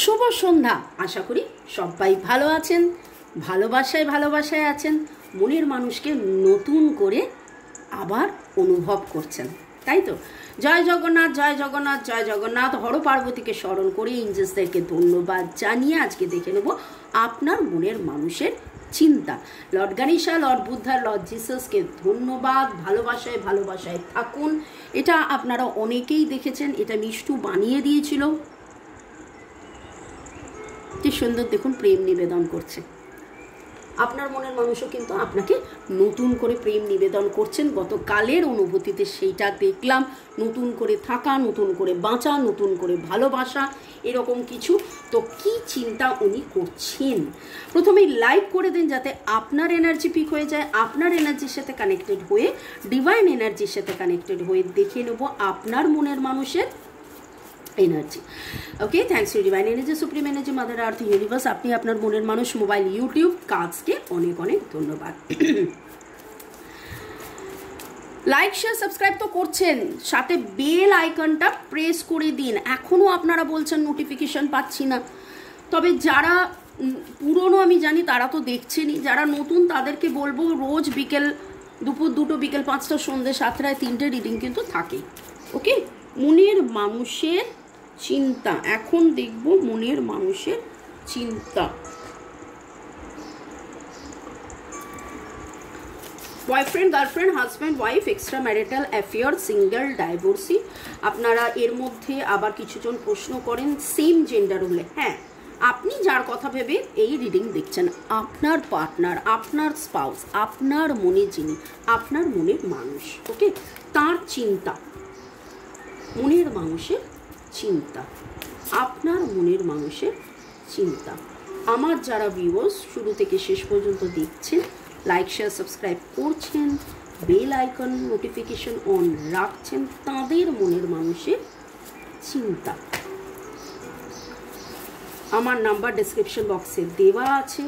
শুভ সন্ধ্যা। আশা করি সবাই ভালো আছেন, ভালোবাসায় আছেন, মনের মানুষকে নতুন করে আবার অনুভব করছেন, তাই তো? জয় জগন্নাথ, জয় জগন্নাথ, জয় জগন্নাথ। হর পার্বতীকে স্মরণ করে এঞ্জেলসদেরকে ধন্যবাদ জানিয়ে আজকে দেখে নেব আপনার মনের মানুষের চিন্তা। Lord Ganesha, lord Buddha, lord জিসাসকে ধন্যবাদ। ভালোবাসায় থাকুন। এটা আপনারা অনেকেই দেখেছেন, এটা মিষ্টু বানিয়ে দিয়েছিল। কি সুন্দর দেখুন, প্রেম নিবেদন করছে। আপনার মনের মানুষও কিন্তু আপনাকে নতুন করে প্রেম নিবেদন করছেন। গতকালের অনুভূতিতে সেইটা দেখলাম, নতুন করে থাকা, নতুন করে বাঁচা, নতুন করে ভালোবাসা, এরকম কিছু। তো কি চিন্তা উনি করছেন, প্রথমেই লাইক করে দিন যাতে আপনার এনার্জি পিক হয়ে যায়। আপনার এনার্জির সাথে কানেক্টেড হয়ে, ডিভাইন এনার্জির সাথে কানেক্টেড হয়ে দেখে নেব আপনার মনের মানুষের energy. Okay, thanks to divine energy, supreme energy, mother earth, universe. আপনি আপনার মনের মানুষ, মোবাইল, ইউটিউব, কাজকে অনেক অনেক ধন্যবাদ। লাইক, শেয়ার, সাবস্ক্রাইব তো করছেন, সাথে বেল আইকনটা প্রেস করে দিন। এখনও আপনারা বলছেন নোটিফিকেশন পাচ্ছি না, তবে যারা পুরনো আমি জানি তারা তো দেখছেনই, যারা নতুন তাদেরকে বলবো রোজ বিকেল দুপুর 2টো, বিকেল 5টা, সন্ধ্যে 7টায় 3টে রিডিং কিন্তু থাকে। ওকে, মনের মানুষের চিন্তা এখন দেখব, মনের মানুষের চিন্তা। Boyfriend, girlfriend, husband, wife, extra marital affair, single, divorcee. আপনারা এর মধ্যে আবার কিছুজন প্রশ্ন করেন সেম জেন্ডার হলে। হ্যাঁ, আপনি যার কথা ভেবে এই রিডিং দেখছেন, আপনার পার্টনার, আপনার স্পাউস, আপনার মনে যিনি, আপনার মনের মানুষ, ওকে, তার চিন্তা, মনের মানুষের চিন্তা, আপনার মনের মানুষের চিন্তা। আমার যারা ভিউয়ার্স শুরু থেকে শেষ পর্যন্ত দেখছেন, লাইক, শেয়ার, সাবস্ক্রাইব করছেন, বেল আইকন নোটিফিকেশন অন রাখছেন, তাদের মনের মানুষের চিন্তা। আমার নাম্বার ডেসক্রিপশন বক্সে দেওয়া আছে।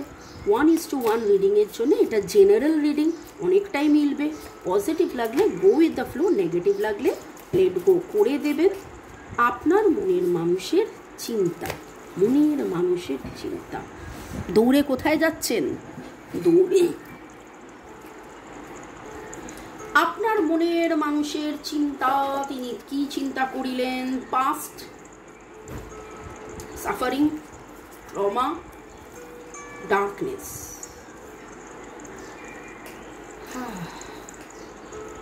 1:1 রিডিংয়ের জন্য এটা জেনারেল রিডিং, অনেকটাই মিলবে। পজিটিভ লাগলে go with the flow, negative লাগলে লেট গো করে দেবেন। আপনার মনের মানুষের চিন্তা, মনের মানুষের চিন্তা। দৌড়ে কোথায় যাচ্ছেন? দৌড়ে। আপনার মনের মানুষের চিন্তা, তিনি কি চিন্তা করিলেন? Past, suffering, trauma, darkness.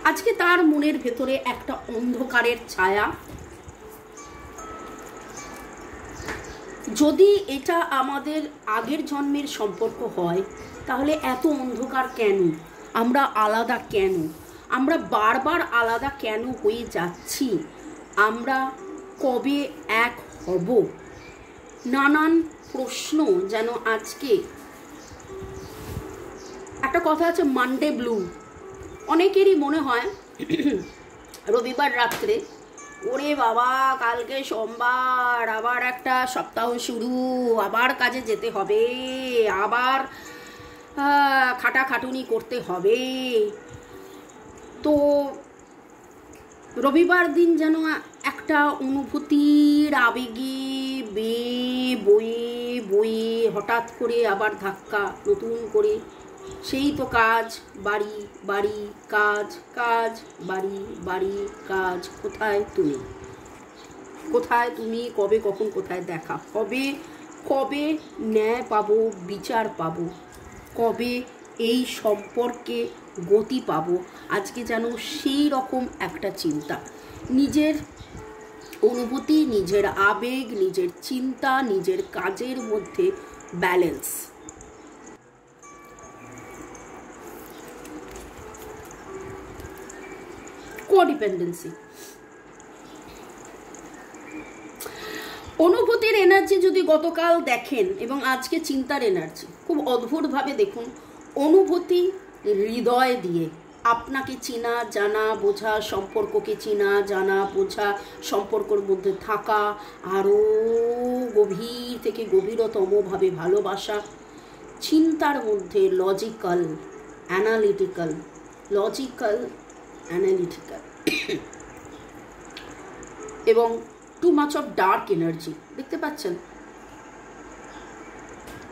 আজকে তার মনের ভেতরে একটা অন্ধকারের ছায়া। যদি এটা আমাদের আগের জন্মের সম্পর্ক হয়, তাহলে এত অন্ধকার কেন? আমরা আলাদা কেন? আমরা বারবার আলাদা কেন হয়ে যাচ্ছি? আমরা কবে এক হব? নানান প্রশ্ন যেন আজকে। একটা কথা আছে, মানডে ব্লু। অনেকেরই মনে হয় রবিবার রাত্রে, ওরে বাবা কালকে সোমবার, আবার একটা সপ্তাহ শুরু, আবার কাজে যেতে হবে, আবার খাটাখাটুনি করতে হবে। তো রবিবার দিন যেন একটা অনুভূতির আবেগে বয়ে হঠাৎ করে আবার ধাক্কা, নতুন করে সেই তো কাজ, বাড়ি, বাড়ি, কাজ, কাজ, বাড়ি, বাড়ি, কাজ। কোথায় তুমি? কোথায় তুমি? কবে, কখন, কোথায় দেখা হবে? কবে ন্যায় পাবো, বিচার পাবো? কবে এই সম্পর্কে গতি পাবো? আজকে যেন সেই রকম একটা চিন্তা। নিজের অনুভূতি, নিজের আবেগ, নিজের চিন্তা, নিজের কাজের মধ্যে ব্যালেন্স। কোডিপেন্ডেন্সি। অনুভূতির এনার্জি যদি গতকাল দেখেন এবং আজকে চিন্তার এনার্জি, খুব অদ্ভুতভাবে দেখুন। অনুভূতি হৃদয় দিয়ে আপনাকে চেনা জানা বোঝা, সম্পর্ককে চেনা জানা বোঝা, সম্পর্কের মধ্যে থাকা, আরও গভীর থেকে গভীরতমভাবে ভালোবাসা। চিন্তার মধ্যে লজিক্যাল, অ্যানালিটিক্যাল, এবং too much of dark energy দেখতে পাচ্ছেন।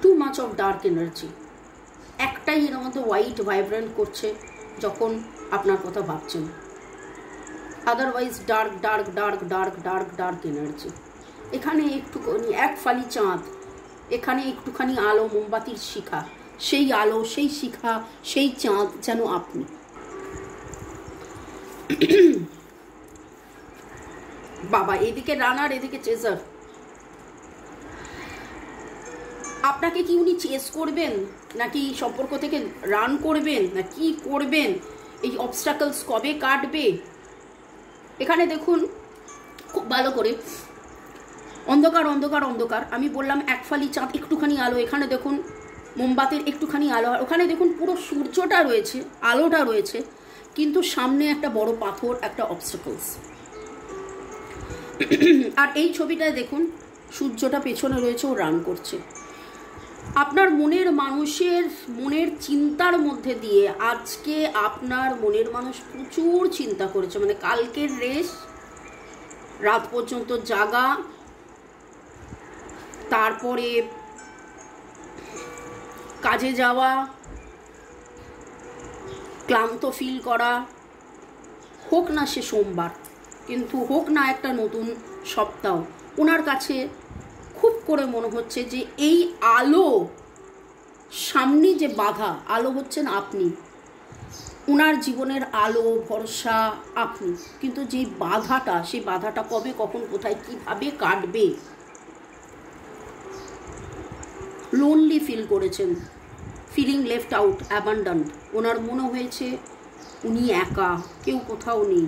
Too much of dark energy. একটাই এর মধ্যে হোয়াইট ভাইব্রেন্ট করছে যখন আপনার কথা ভাবছেন, otherwise dark dark dark dark dark dark energy. এখানে একটুখানি এক ফালি চাঁদ, এখানে একটুখানি আলো, মোমবাতির শিখা, সেই আলো, সেই শিখা, সেই চাঁদ যেন আপনি। বাবা, এদিকে রানার, এদিকে চেজার। আপনাকে কি উনি চেস করবেন, নাকি সম্পর্ক থেকে রান করবেন, না কি করবেন? এই অবস্ট্রাকলস কবে কাটবে? এখানে দেখুন খুব ভালো করে, অন্ধকার অন্ধকার অন্ধকার। আমি বললাম এক ফালি চাঁদ, একটুখানি আলো। এখানে দেখুন মোমবাতির একটুখানি আলো, আর ওখানে দেখুন পুরো সূর্যটা রয়েছে, আলোটা রয়েছে, কিন্তু সামনে একটা বড় পাথর, একটা অবস্ট্রাকলস। আর এই ছবিটায় দেখুন সূর্যটা পেছনে রয়েছে, ও রান করছে। আপনার মনের মানুষের মনের চিন্তার মধ্যে দিয়ে আজকে আপনার মনের মানুষ প্রচুর চিন্তা করেছে, মানে কালকের রেস, রাত পর্যন্ত জাগা, তারপরে কাজে যাওয়া, ক্লান্ত ফিল করা, হোক না সে সোমবার, কিন্তু হোক না একটা নতুন সপ্তাহ, ওনার কাছে খুব করে মনে হচ্ছে যে এই আলো, সামনে যে বাধা, আলো হচ্ছেন আপনি, ওনার জীবনের আলো ভরসা আপনি, কিন্তু যে বাধাটা, সেই বাধাটা কবে, কখন, কোথায়, কিভাবে কাটবে? লোনলি ফিল করেছেন, ফিলিং লেফট আউট, অ্যাবান্ডন্ড। ওনার মনে হয়েছে উনি একা, কেউ কোথাও নেই।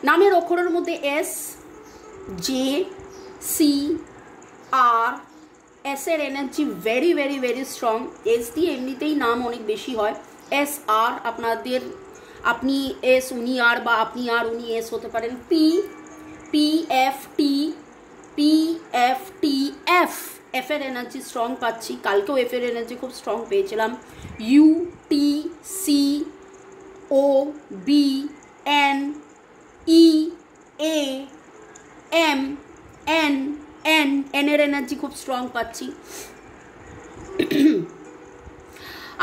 নামের অক্ষরের মধ্যে এস, জে, সি, আর, এস এর energy very very very strong. S দিয়ে এমনিতেই নাম অনেক বেশি হয়। এস আর আপনাদের, আপনি এস, উনি আর, বা আপনি আর উনি এস হতে পারেন। P, P F T, P F T F, F এর এনার্জি স্ট্রং পাচ্ছি, কালকেও এফ এর এনার্জি খুব স্ট্রং পেয়েছিলাম। U, T, C, O, B, N, E, A, M, N, N, N এর এনার্জি খুব স্ট্রং পাচ্ছি।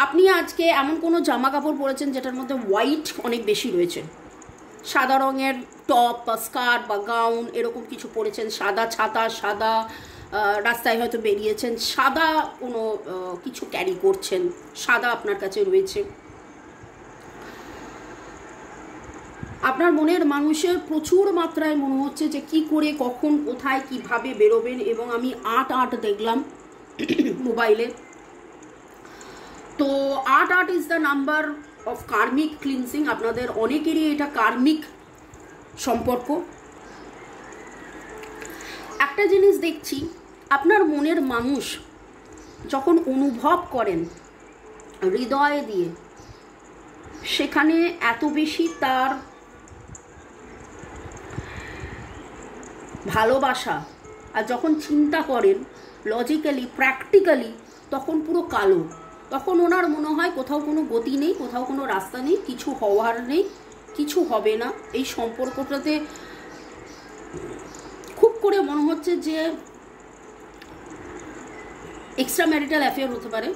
আপনি আজকে এমন কোনো জামা কাপড় পরেছেন যেটার মধ্যে হোয়াইট অনেক বেশি রয়েছে, সাদা রঙের টপ বা স্কার্ট বা গাউন এরকম কিছু পরেছেন, সাদা ছাতা, সাদা রাস্তায় হয়তো বেরিয়েছেন, সাদা কোনো কিছু ক্যারি করছেন, সাদা আপনার কাছে রয়েছে। আপনার মনের মানুষের প্রচুর মাত্রায় মনে হচ্ছে যে কি করে, কখন, কোথায়, কিভাবে বেরোবেন। এবং আমি 8 দেখলাম মোবাইলে। তো 8 is the number of karmic cleansing. আপনাদের অনেকেরই এটা কার্মিক সম্পর্ক। একটা জিনিস দেখছি, আপনার মনের মানুষ যখন অনুভব করেন হৃদয় দিয়ে, সেখানে এত বেশি তার ভালোবাসা, আর যখন চিন্তা করেন লজিক্যালি, প্র্যাকটিক্যালি, তখন পুরো কালো। তখন ওনার মনে হয় কোথাও কোনো গতি নেই, কোথাও কোনো রাস্তা নেই, কিছু হওয়ার নেই, কিছু হবে না। এই সম্পর্কটাতে খুব করে মনে হচ্ছে যে এক্সট্রা ম্যারিটাল অ্যাফেয়ার হতে পারে।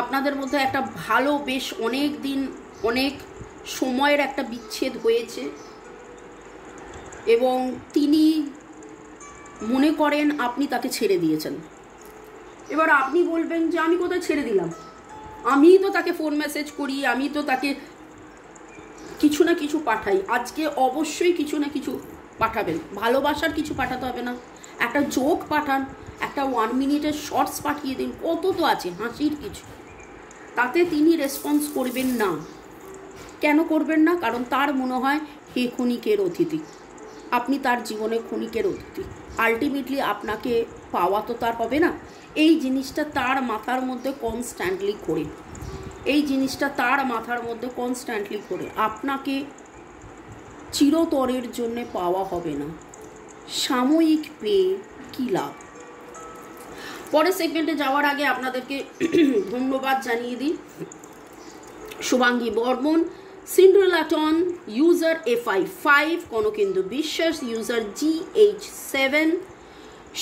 আপনাদের মধ্যে একটা ভালো, বেশ অনেক দিন, অনেক সময়ের একটা বিচ্ছেদ হয়েছে, এবং তিনি মনে করেন আপনি তাকে ছেড়ে দিয়েছেন। এবার আপনি বলবেন যে আমি কোথায় ছেড়ে দিলাম, আমি তো তাকে ফোন মেসেজ করি, আমি তো তাকে কিছু না কিছু পাঠাই। আজকে অবশ্যই কিছু না কিছু পাঠাবেন, ভালোবাসার কিছু পাঠাতে হবে না, একটা জোক পাঠান, একটা 1 মিনিটের শর্টস পাঠিয়ে দিন, কত তো আছে হাসির কিছু। তাতে তিনি রেসপন্স করবেন না। কেন করবেন না? কারণ তার মনে হয় হে ক্ষণিকের অতিথি, আপনি তার জীবনে ক্ষণিকের অতিথি। আলটিমেটলি আপনাকে পাওয়া তো তার হবে না। এই জিনিসটা তার মাথার মধ্যে কনস্ট্যান্টলি করে, এই জিনিসটা তার মাথার মধ্যে কনস্ট্যান্টলি করে আপনাকে চিরতরের জন্য পাওয়া হবে না। সাময়িক পেয়ে কী লাভ? পরের সেগমেন্টে যাওয়ার আগে আপনাদেরকে ধন্যবাদ জানিয়ে দিই। শুভাঙ্গী বর্মন, সিন্ড্রেলাটন ইউজার FI5, কনকেন্দু বিশ্বাস ইউজার GH7,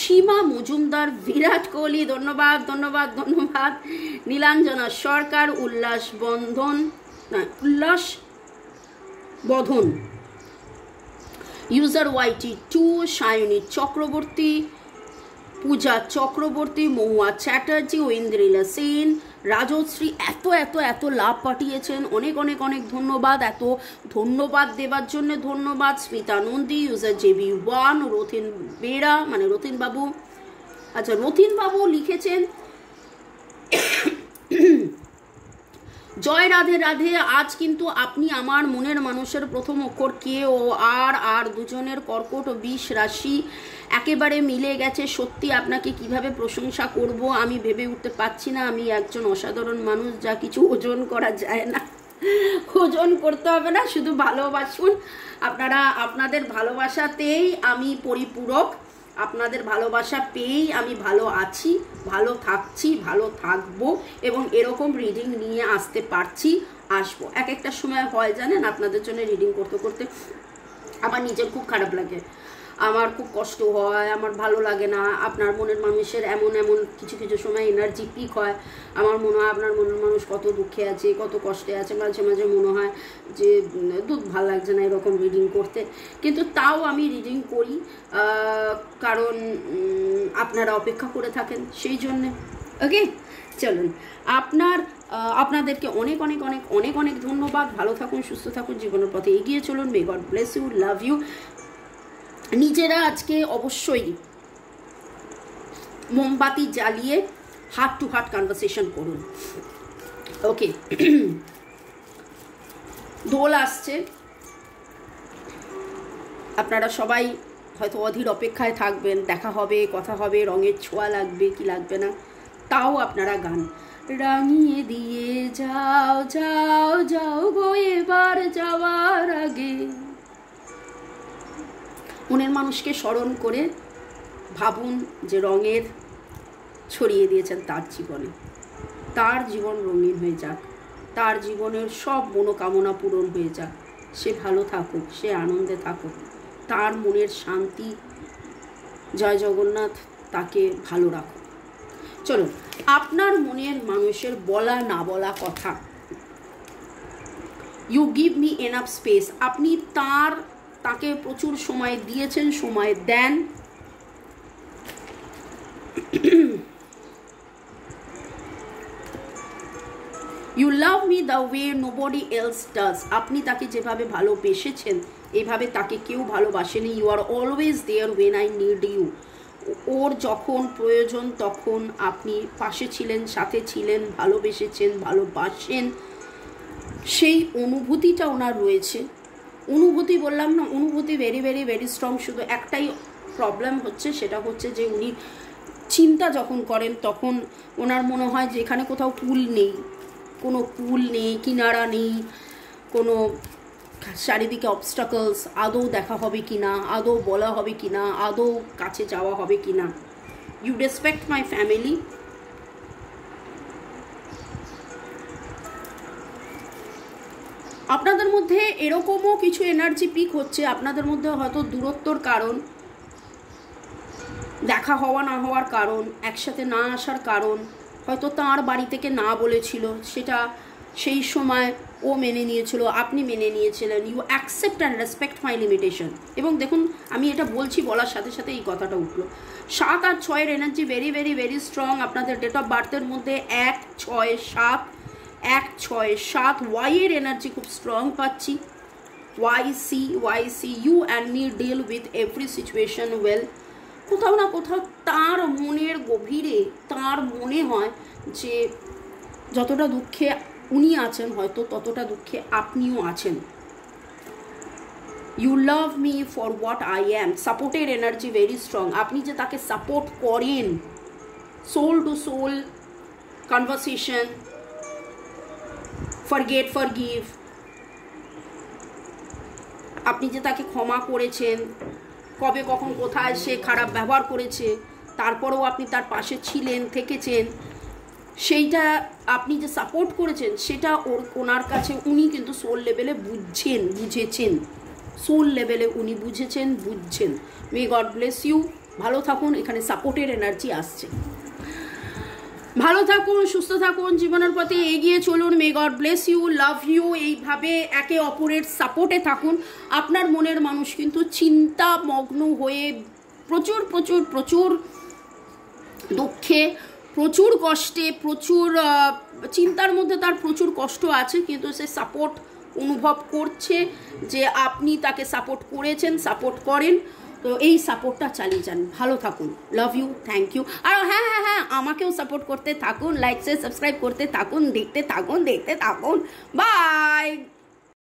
সীমা মজুমদার, বিরাট কোহলি ধন্যবাদ ধন্যবাদ ধন্যবাদ, নীলাঞ্জনা সরকার, উল্লাস বধন ইউজার YT2, সায়নী চক্রবর্তী, পূজা চক্রবর্তী, মহুয়া চ্যাটার্জি, ঐন্দ্রিলা সেন, রাজশ্রী এত এত এত লাভ পাঠিয়েছেন, অনেক অনেক অনেক ধন্যবাদ। এত ধন্যবাদ দেবার জন্য ধন্যবাদ। স্মিতা নন্দী ইউজার JB1, রথিন বেরা মানে রথিন বাবু, আচ্ছা রথিন বাবু লিখেছেন জয় রাধে রাধে। আজ কিন্তু আপনি আমার মনের মানুষের প্রথম অক্ষর কে ও আর দুজনের কর্কট ও 20 রাশি একেবারে মিলে গেছে। সত্যি আপনাকে কিভাবে প্রশংসা করব আমি ভেবে উঠতে পারছি না। আমি একজন অসাধারণ মানুষ, যা কিছু ওজন করা যায় না। ওজন করতে হবে না, শুধু ভালোবাসুন। আপনাদের ভালোবাসাতেই আমি পরিপূরক, আপনাদের ভালোবাসা পেয়েই আমি ভালো আছি, ভালো থাকছি, ভালো থাকবো এবং এরকম রিডিং নিয়ে আসতে পারছি, আসবো। এক একটা সময় হয় জানেন, আপনাদের জন্য রিডিং করতে করতে আমার নিজের খুব খারাপ লাগে, আমার খুব কষ্ট হয়, আমার ভালো লাগে না। আপনার মনের মানুষের এমন এমন কিছু কিছু সময় এনার্জি পিক হয়, আমার মনে হয় আপনার মনের মানুষ কত দুঃখে আছে, কত কষ্টে আছে। মাঝে মাঝে মনে হয় যে ভালো লাগছে না এরকম রিডিং করতে, কিন্তু তাও আমি রিডিং করি, কারণ আপনারা অপেক্ষা করে থাকেন সেই জন্যে। ওকে, চলুন আপনাদেরকে অনেক অনেক অনেক অনেক অনেক ধন্যবাদ। ভালো থাকুন, সুস্থ থাকুন, জীবনের পথে এগিয়ে চলুন। May God bless you, love you. নিজেরা আজকে অবশ্যই মোমবাতি জ্বালিয়ে হার্ট টু হার্ট কনভারসেশন করুন। ওকে, দোল আসছে, আপনারা সবাই হয়তো অধীর অপেক্ষায় থাকবেন, দেখা হবে, কথা হবে, রঙের ছোঁয়া লাগবে কি লাগবে না, তাও আপনারা গান রাঙিয়ে দিয়ে যাও যাও যাও গো এবার যাওয়ার আগে। মনের মানুষকে স্মরণ করে ভাবুন যে রঙের ছড়িয়ে দিয়েছেন তার জীবনে, তার জীবন রঙিন হয়ে যাক, তার জীবনের সব মনোকামনা পূরণ হয়ে যাক, সে ভালো থাকুক, সে আনন্দে থাকুক, তার মনের শান্তি, জয় জগন্নাথ তাকে ভালো রাখুক। চলুন, আপনার মনের মানুষের বলা না বলা কথা, you give me enough space, আপনি তাকে প্রচুর সময় দিয়েছেন, সময় দেন। You love me the way nobody else does, আপনি তাকে যেভাবে ভালোবেসেছেন এভাবে তাকে কেউ ভালোবাসেনি। You are always there when I need you, ওর যখন প্রয়োজন তখন আপনি পাশে ছিলেন, সাথে ছিলেন, ভালোবেসেছেন, ভালোবাসেন, সেই অনুভূতিটা ওনার রয়েছে। অনুভূতি বললাম না, অনুভূতি ভেরি ভেরি ভেরি স্ট্রং। শুধু একটাই প্রবলেম হচ্ছে, সেটা হচ্ছে যে উনি চিন্তা যখন করেন তখন ওনার মনে হয় যে এখানে কোথাও পুল নেই, কোনো পুল নেই, কিনারা নেই, কোনো চারিদিকে অবস্টাকলস, আদৌ দেখা হবে কি না, আদৌ বলা হবে কি না, আদৌ কাছে যাওয়া হবে কি না। ইউ রেসপেক্ট মাই ফ্যামিলি, আপনাদের মধ্যে এরকমও কিছু এনার্জি পিক হচ্ছে। আপনাদের মধ্যে হয়তো দূরত্বর কারণ, দেখা হওয়া না হওয়ার কারণ, একসাথে না আসার কারণ, হয়তো তার বাড়ি থেকে না বলেছিল, সেটা সেই সময় ও মেনে নিয়েছিল, আপনি মেনে নিয়েছিলেন। You accept and respect my limitation. এবং দেখুন, আমি এটা বলছি, বলার সাথে সাথে এই কথাটা উঠলো। 7 আর 6-এর energy very very very strong. আপনাদের ডেট অফ বার্থের মধ্যে 1, 6, 7, 1, 6, 7, ওয়াইয়ের এনার্জি খুব স্ট্রং পাচ্ছি। YC, you and me deal with every situation well. কোথাও না কোথাও তার মনের গভীরে তার মনে হয় যে যতটা দুঃখে উনি আছেন হয়তো ততটা দুঃখে আপনিও আছেন। You love me for what I am, সাপোর্টের এনার্জি ভেরি স্ট্রং। আপনি যে তাকে সাপোর্ট করেন, soul to soul conversation, forget forgive, আপনি যে তাকে ক্ষমা করেছেন, কবে কখন কোথায় সে খারাপ ব্যবহার করেছে তারপরেও আপনি তার পাশে ছিলেন, থেকেছেন, সেইটা আপনি যে সাপোর্ট করেছেন সেটা ওনার কাছে উনি কিন্তু সোল লেভেলে বুঝেছেন, সোল লেভেলে উনি বুঝছেন। May God bless you. ভালো থাকুন, এখানে সাপোর্টের এনার্জি আসছে। ভালো থাকুন, সুস্থ থাকুন, জীবনের পথে এগিয়ে চলুন। May God bless you, love you. এইভাবে একে অপরের সাপোর্টে থাকুন। আপনার মনের মানুষ কিন্তু চিন্তামগ্ন হয়ে প্রচুর প্রচুর প্রচুর দুঃখে, প্রচুর কষ্টে, প্রচুর চিন্তার মধ্যে তার প্রচুর কষ্ট আছে, কিন্তু সে সাপোর্ট অনুভব করছে যে আপনি তাকে সাপোর্ট করেছেন, সাপোর্ট করেন। তো এই সাপোর্টটা চালিয়ে যান। ভালো থাকুন, লাভ ইউ, থ্যাংক ইউ। আর হ্যাঁ, আমাকেও সাপোর্ট করতে থাকুন, লাইক শেয়ার সাবস্ক্রাইব করতে থাকুন, দেখতে থাকুন। বাই।